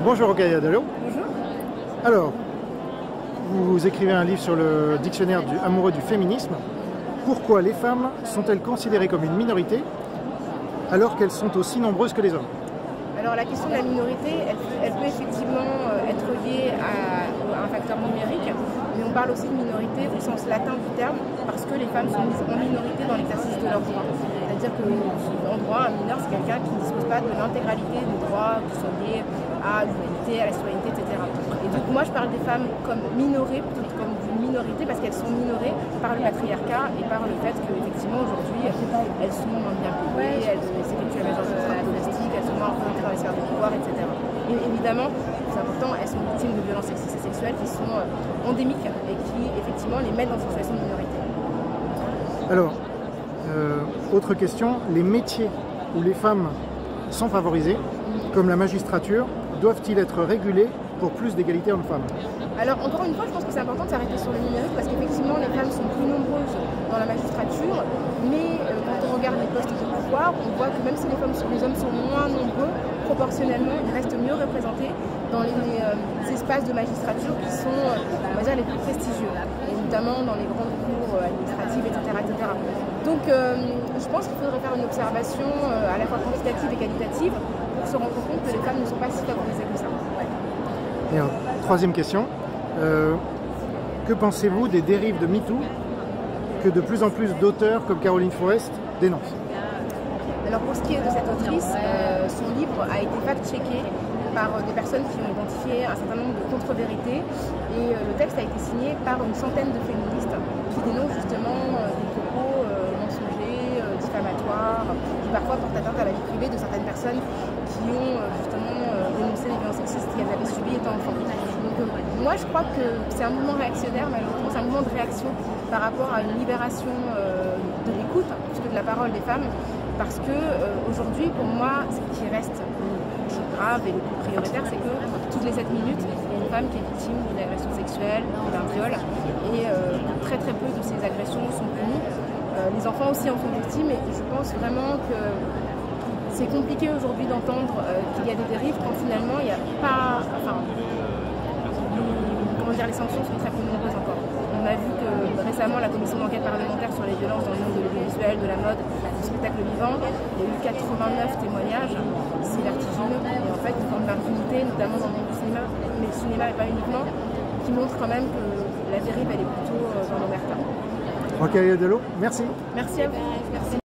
Bonjour Rokhaya Diallo. Bonjour. Alors, vous écrivez un livre sur le dictionnaire du amoureux du féminisme. Pourquoi les femmes sont-elles considérées comme une minorité alors qu'elles sont aussi nombreuses que les hommes? Alors la question de la minorité, elle peut effectivement être liée à un facteur numérique, mais on parle aussi de minorité au sens latin du terme, parce que les femmes sont mises en minorité dans l'exercice de leurs droits. C'est-à-dire qu'en droit, un mineur, c'est quelqu'un qui ne dispose pas de l'intégralité des droits qui sont liés à l'humanité, à la citoyenneté, etc. Et donc moi, je parle des femmes comme minorées, plutôt que comme d'une minorité, parce qu'elles sont minorées par le patriarcat et par le fait qu'effectivement, aujourd'hui, elles sont moins bien payées, elles s'effectuent la majorité des travaux domestiques, elles sont moins représentées dans les sphères de pouvoir, etc. Et évidemment, c'est important, elles sont victimes de violences sexistes et sexuelles qui sont endémiques et qui, effectivement, les mettent dans une situation de minorité. Alors, autre question, les métiers où les femmes sont favorisées, comme la magistrature, doivent-ils être régulés pour plus d'égalité hommes-femmes? Alors encore une fois, je pense que c'est important de s'arrêter sur le numérique parce qu'effectivement les femmes sont plus nombreuses dans la magistrature, mais quand on regarde les postes de pouvoir, on voit que même si les hommes sont moins nombreux, proportionnellement, ils restent mieux représentés dans les espaces de magistrature qui sont, on va dire, les plus prestigieux, et notamment dans les grandes cours administratives, etc., etc. Donc je pense qu'il faudrait faire une observation à la fois quantitative et qualitative pour se rendre compte que les femmes ne sont pas si favorisées que ça. Et troisième question, que pensez-vous des dérives de MeToo que de plus en plus d'auteurs comme Caroline Fourest dénoncent? Alors pour ce qui est de cette autrice, son livre a été fact-checké par des personnes qui ont identifié un certain nombre de contre-vérités et le texte a été signé par une centaine de féministes qui dénoncent justement des propos mensongers, diffamatoires, qui parfois portent atteinte à la vie privée de certaines personnes qui ont justement dénoncé les violences sexistes qu'elles avaient subies étant enfants. Donc moi je crois que c'est un mouvement réactionnaire, malheureusement c'est un mouvement de réaction par rapport à une libération de l'écoute, plus que de la parole des femmes, parce que aujourd'hui pour moi ce qui reste le plus grave et le plus prioritaire, c'est que toutes les 7 minutes il y a une femme qui est victime d'une agression sexuelle ou d'un viol, et très très peu de ces agressions sont punies. Les enfants aussi en sont victimes, et je pense vraiment que c'est compliqué aujourd'hui d'entendre qu'il y a des dérives quand finalement il n'y a pas... Enfin, les sanctions sont très peu nombreuses encore. On a vu que récemment la commission d'enquête parlementaire sur les violences dans le monde de l'audiovisuel, de la mode, du spectacle vivant, il y a eu 89 témoignages, c'est vertigineux, et en fait une forme d'impunité, notamment dans le monde du cinéma, mais le cinéma et pas uniquement, qui montre quand même que la dérive elle est plutôt dans l'omerta. Rokhaya Diallo, merci. Merci à vous. Merci.